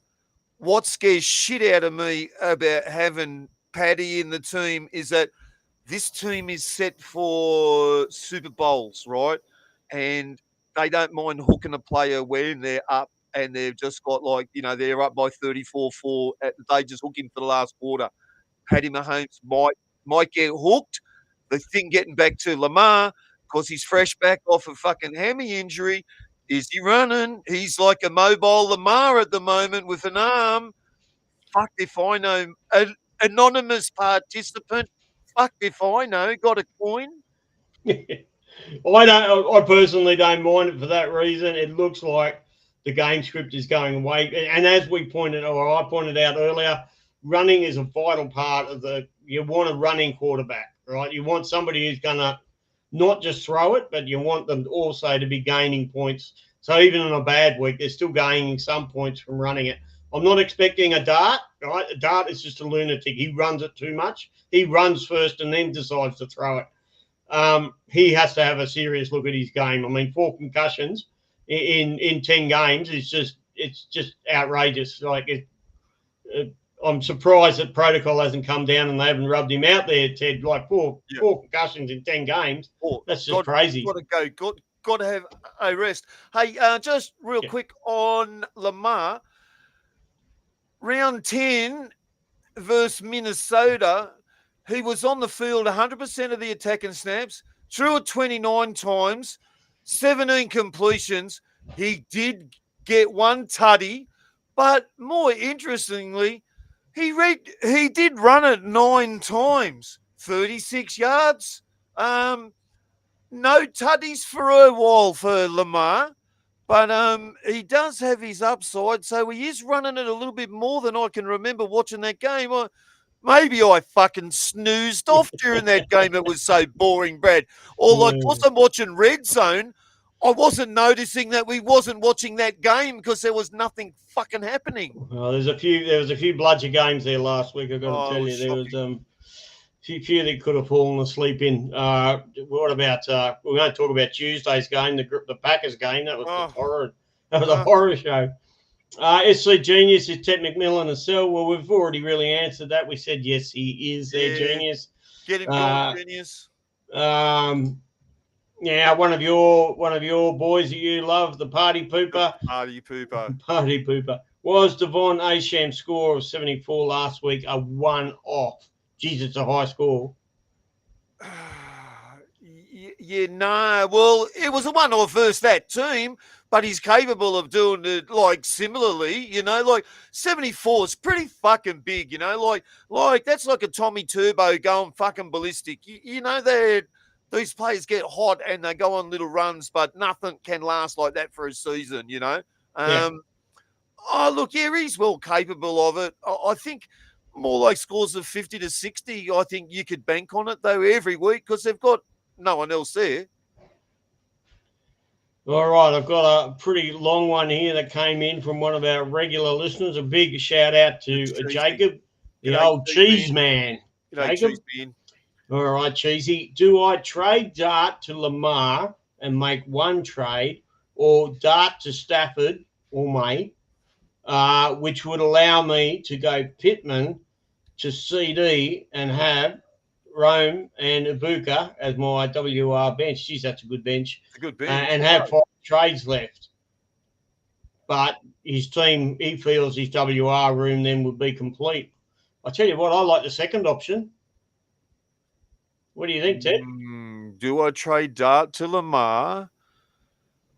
What scares shit out of me about having Paddy in the team is that this team is set for Super Bowls, right? And they don't mind hooking a player when they're up and they've just got they're up by 34-4. They just hook him for the last quarter. Paddy Mahomes might get hooked. The thing getting back to Lamar, because he's fresh back off a fucking hammy injury. Is he running? He's like a mobile Lamar at the moment with an arm. Fuck if I know. An anonymous participant. Fuck if I know. Got a coin? I personally don't mind it for that reason. It looks like the game script is going away. And as I pointed out earlier, running is a vital part of you want a running quarterback, right? You want somebody who's going to not just throw it, but you want them also to be gaining points. So even in a bad week, they're still gaining some points from running it. I'm not expecting a dart, right? A dart is just a lunatic. He runs it too much. He runs first and then decides to throw it. He has to have a serious look at his game. I mean, 4 concussions in 10 games is just outrageous. I'm surprised that protocol hasn't come down and they haven't rubbed him out there, Ted. Like four concussions in 10 games. That's just crazy. Got to go. Got to have a rest. Hey, just real quick on Lamar. Round 10 versus Minnesota, he was on the field 100% of the attacking snaps, threw it 29 times, 17 completions. He did get 1 tutty, but more interestingly, he did run it 9 times, 36 yards. No tutties for a while for Lamar, but he does have his upside, so he is running it a little bit more than I can remember watching that game. Maybe I fucking snoozed off during that game. It was so boring, Brad. Or like, whilst I'm watching Red Zone, I wasn't noticing that we wasn't watching that game because there was nothing fucking happening. Well, there was a few bludger games there last week. I've got to tell it you, there was shocking. few that could have fallen asleep in. What about? We're going to talk about Tuesday's game, the Packers game. That was Oh. horror. That was a horror show. SC Genius is Ted McMillan as well. Well, we've already really answered that. We said yes, he is their genius. Get him going, genius. Yeah, one of your boys that you love, the Party Pooper. Party Pooper. Party Pooper. Was Devon Asham's score of 74 last week a one-off? Jeez, it's a high score. Yeah, no. Well, it was a one-off versus that team, but he's capable of doing it, like, similarly, you know, like 74 is pretty fucking big, you know, like that's like a Tommy Turbo going fucking ballistic. You know, these players get hot and they go on little runs, but nothing can last like that for a season, you know. Oh, look, yeah, he's well capable of it. I think more like scores of 50 to 60, I think you could bank on it, though, every week because they've got no one else there. All right, I've got a pretty long one here that came in from one of our regular listeners. A big shout out to Jacob, the old cheese man. Jacob. All right, Cheesy. Do I trade Dart to Lamar and make one trade, or Dart to Stafford or May, which would allow me to go Pittman to CD and have Rome and Ibuka as my WR bench? Geez, that's a good bench. It's a good bench. And have 5 trades left. But his team, he feels his WR room then would be complete. I tell you what, I like the second option. What do you think, Ted? Do I trade Dart to Lamar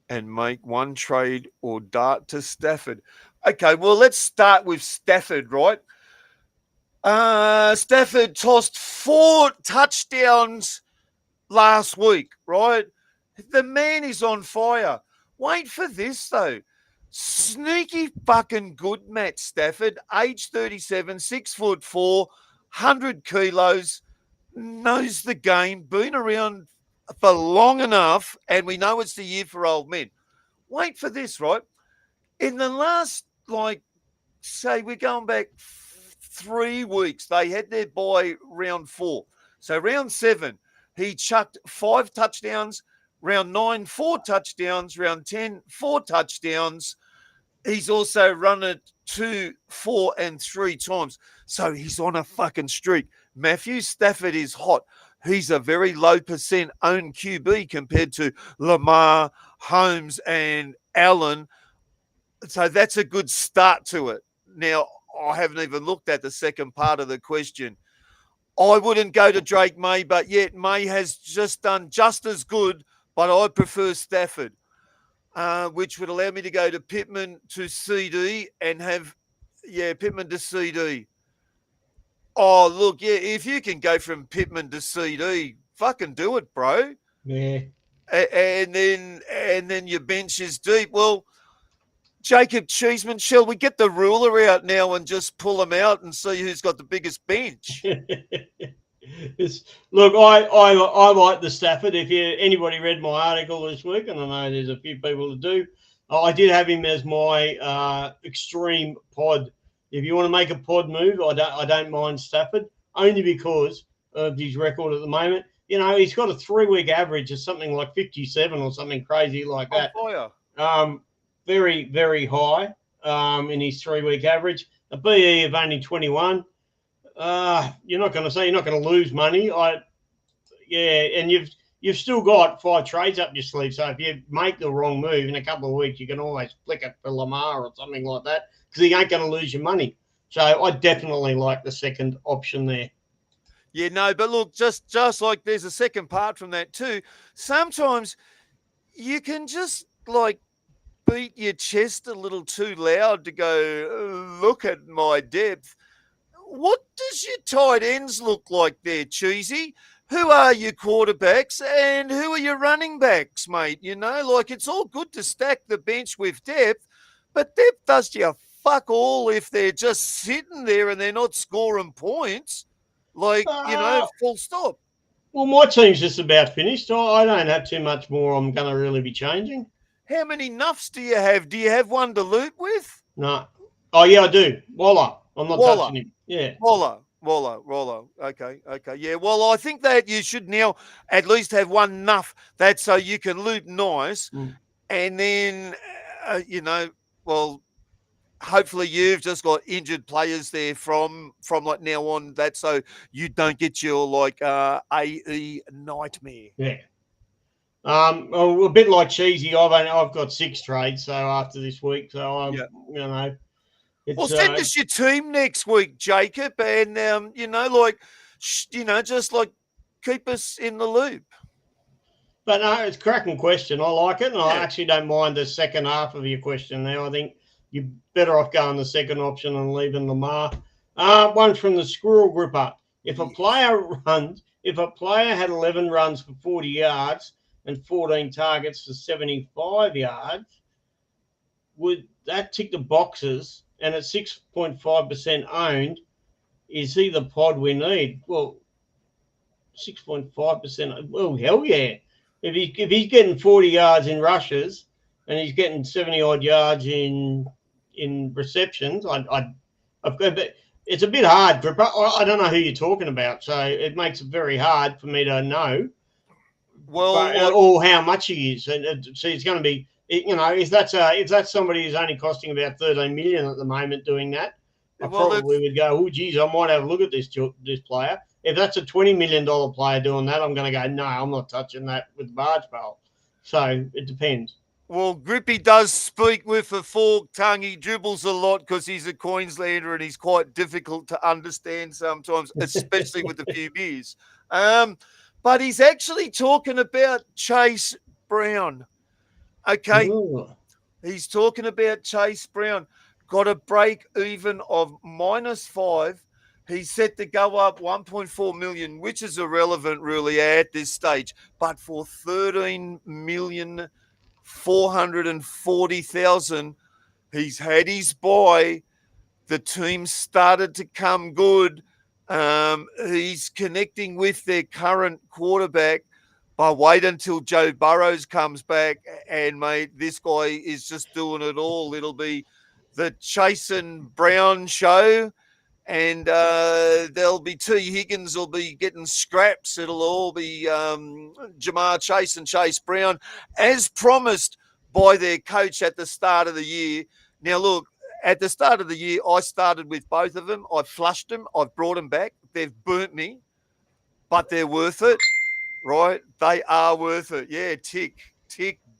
and make one trade, or Dart to Stafford? Okay, well, let's start with Stafford, right? Stafford tossed 4 touchdowns last week, right? The man is on fire. Wait for this, though. Sneaky fucking good Matt Stafford, age 37, 6'4", 100 kilos, knows the game, been around for long enough, and we know it's the year for old men. Wait for this, right? In the last, say we're going back 3 weeks, they had their bye round 4. So round 7, he chucked 5 touchdowns. Round 9, 4 touchdowns. Round 10, 4 touchdowns. He's also run it 2, 4, and 3 times. So he's on a fucking streak. Matthew Stafford is hot. He's a very low percent owned QB compared to Lamar, Holmes, and Allen. So that's a good start to it. Now, I haven't even looked at the second part of the question. I wouldn't go to Drake May, but yet May has just done just as good, but I prefer Stafford, which would allow me to go to Pittman to CD and have, Pittman to CD. Oh, look, if you can go from Pittman to CD, fucking do it, bro. Yeah. And then your bench is deep. Well, Jacob Cheeseman, shall we get the ruler out now and just pull them out and see who's got the biggest bench? Look, I like the Stafford. If anybody read my article this week, and I know there's a few people that do, I did have him as my extreme pod. If you want to make a pod move, I don't mind Stafford, only because of his record at the moment. You know, he's got a 3-week average of something like 57 or something crazy like that. Very, very high in his 3-week average. A BE of only 21. You're not going to lose money. And you've still got 5 trades up your sleeve. So if you make the wrong move in a couple of weeks, you can always flick it for Lamar or something like that, because he ain't going to lose your money. So I definitely like the second option there. Yeah, no, but look, just like there's a second part from that too. Sometimes you can just beat your chest a little too loud to go, look at my depth. What does your tight ends look like there, Cheesy? Who are your quarterbacks and who are your running backs, mate? You know, it's all good to stack the bench with depth, but depth does you fuck all if they're just sitting there and they're not scoring points. Full stop. Well, my team's just about finished. I don't have too much more I'm going to really be changing. How many nuffs do you have? Do you have one to loot with? No. Oh, yeah, I do. Voila. I'm not Voila. touching him. Yeah. Rollo. Okay. Yeah, well, I think that you should now at least have one nuff that so you can loot nice. And then, well, hopefully you've just got injured players there from like now on that so you don't get your like AE nightmare. Yeah. Well, a bit like Cheesy, I've got 6 trades, so after this week, so it's Well, send us your team next week, Jacob, and just like keep us in the loop. But no, it's a cracking question. I like it, and I Yeah. actually don't mind the second half of your question now. I think you're better off going the second option and leaving Lamar. One from the Squirrel Gripper. If a player had 11 runs for 40 yards and 14 targets for 75 yards, would that tick the boxes? And at 6.5% owned, is he the pod we need? Well, 6.5%. Well, hell yeah. If he's getting 40 yards in rushes and he's getting 70 odd yards in receptions, it's a bit hard. I don't know who you're talking about, so it makes it very hard for me to know. Well, or how much he is, and so it's going to be. If that's somebody who's only costing about 13 million at the moment doing that, I probably would go, oh, geez, I might have a look at this player. If that's a $20 million player doing that, I'm going to go, no, I'm not touching that with barge pole. So it depends. Well, Grippy does speak with a forked tongue. He dribbles a lot because he's a Queenslander and he's quite difficult to understand sometimes, especially with a few beers. But he's actually talking about Chase Brown. Okay. Ooh. He's talking about Chase Brown. Got a break even of -5. He's set to go up 1.4 million, which is irrelevant really at this stage. But for 13,440,000, he's had his buy. The team started to come good. He's connecting with their current quarterback. But wait until Joe Burrows comes back, and mate, this guy is just doing it all. It'll be the Chasen Brown show, and there'll be T. Higgins will be getting scraps. It'll all be Jamar Chase and Chase Brown, as promised by their coach at the start of the year. Now, look, at the start of the year, I started with both of them. I flushed them. I've brought them back. They've burnt me, but they're worth it. Right? They are worth it. Yeah, tick,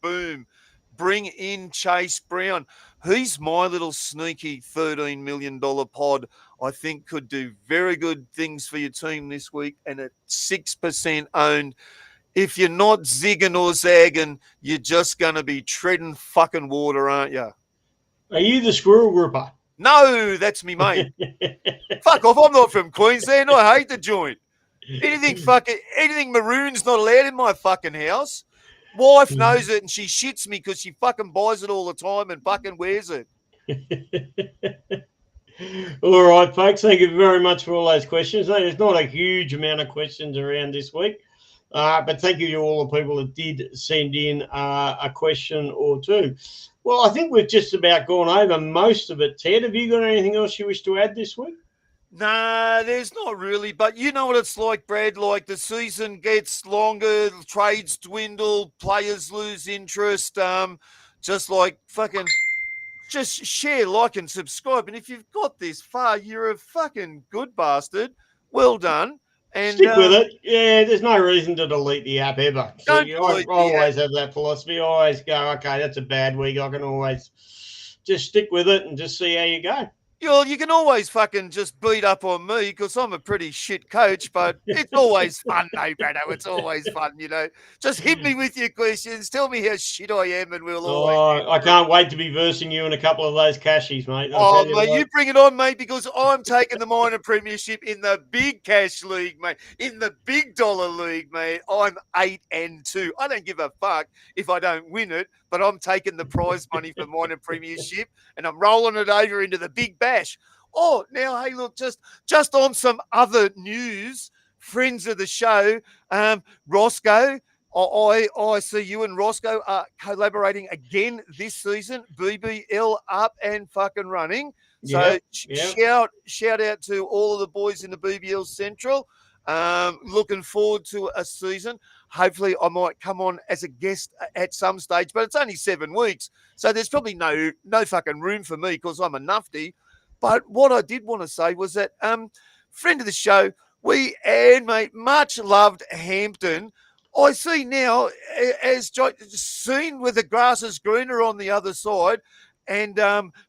boom. Bring in Chase Brown. He's my little sneaky $13 million pod. I think could do very good things for your team this week. And at 6% owned, if you're not zigging or zagging, you're just going to be treading fucking water, aren't you? Are you the Squirrel Gripper? No, that's me, mate. Fuck off. I'm not from Queensland. I hate the joint. Anything maroon's not allowed in my fucking house. Wife knows it and she shits me because she fucking buys it all the time and fucking wears it. All right, folks. Thank you very much for all those questions. There's not a huge amount of questions around this week, but thank you to all the people that did send in a question or two. Well, I think we've just about gone over most of it. Ted, have you got anything else you wish to add this week? Nah, there's not really, but you know what it's like, Brad. Like the season gets longer, trades dwindle, players lose interest. Just like fucking, just share, like, and subscribe. And if you've got this far, you're a fucking good bastard. Well done. And stick with it. Yeah, there's no reason to delete the app ever. So I always have that philosophy. I always go, okay, that's a bad week. I can always just stick with it and just see how you go. You can always fucking just beat up on me because I'm a pretty shit coach, but it's always fun, though, Brado. It's always fun, Just hit me with your questions. Tell me how shit I am, and we'll always... I can't wait to be versing you in a couple of those cashies, mate. Mate, you bring it on, mate, because I'm taking the minor premiership in the big cash league, mate. In the big dollar league, mate. I'm 8-2. I don't give a fuck if I don't win it, but I'm taking the prize money for minor premiership, and I'm rolling it over into the big bash. Oh, now, hey, look, just on some other news friends of the show, Roscoe. I see you and Roscoe are collaborating again this season. BBL up and fucking running. So shout out to all of the boys in the BBL Central. Looking forward to a season. Hopefully I might come on as a guest at some stage, but it's only 7 weeks. So there's probably no fucking room for me because I'm a nufty. But what I did want to say was that friend of the show, mate, much loved Hampton. I see now, as seen with the grass is greener on the other side, and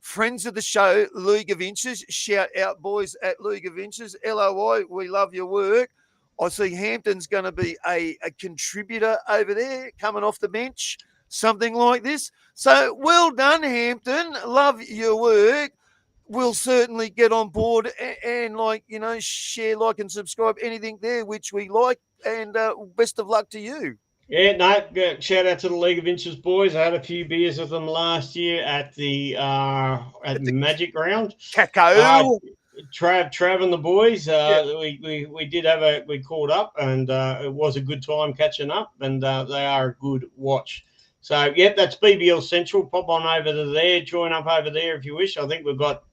friends of the show, League of Inches, shout out boys at League of Inches, LOI, we love your work. I see Hampton's going to be a contributor over there, coming off the bench, something like this. So well done, Hampton. Love your work. We'll certainly get on board and share, like, and subscribe, anything there which we like. And best of luck to you. Yeah, no, shout out to the League of Inches boys. I had a few beers with them last year at the Magic Round. Cacao. Trav and the boys, we did we caught up, and it was a good time catching up, and they are a good watch. So, that's BBL Central. Pop on over to there, join up over there if you wish. I think we've got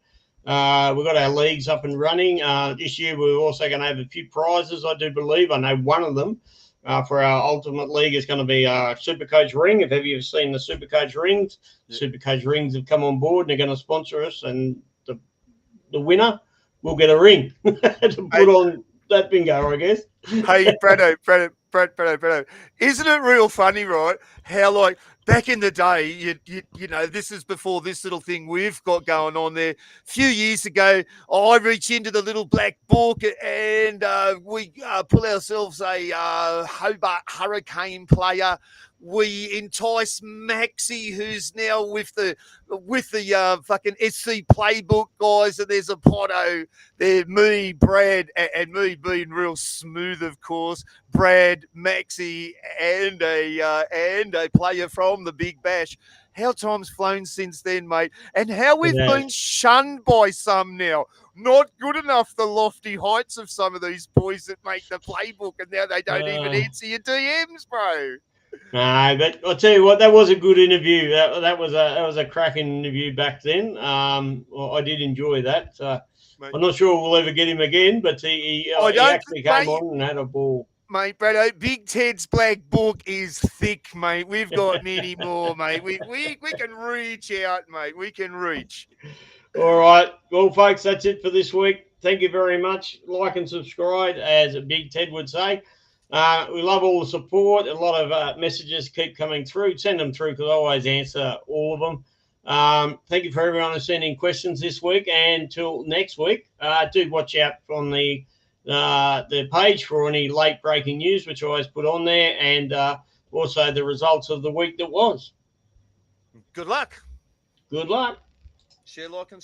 our leagues up and running. This year we're also going to have a few prizes, I do believe. I know one of them for our Ultimate League is going to be Supercoach Ring. If ever you've seen the Supercoach Rings, Supercoach Rings have come on board and they're going to sponsor us, and the winner will get a ring to put on that bingo, I guess. Hey, Bretto. Isn't it real funny, right? How, like, back in the day, you know, this is before this little thing we've got going on there. A few years ago, I reach into the little black book and we pull ourselves a Hobart Hurricane player. We entice Maxi, who's now with the fucking SC Playbook guys, and there's a Potto. There, me, Brad, and me being real smooth, of course. Brad, Maxi, and a player from the Big Bash. How time's flown since then, mate, and how we've been shunned by some now. Not good enough, the lofty heights of some of these boys that make the playbook, and now they don't even answer your DMs, bro. No, but I'll tell you what, that was a good interview. That was a cracking interview back then. I did enjoy that. I'm not sure we'll ever get him again, but he actually came on and had a ball. Mate, Bretto, Big Ted's black book is thick, mate. We've got many more, mate. We can reach out, mate. We can reach. All right. Well, folks, that's it for this week. Thank you very much. Like and subscribe, as Big Ted would say. We love all the support. A lot of messages keep coming through. Send them through because I always answer all of them. Thank you for everyone who's sending questions this week. And until next week, do watch out on the page for any late breaking news, which I always put on there, and also the results of the week that was. Good luck. Good luck. Share, like, and subscribe.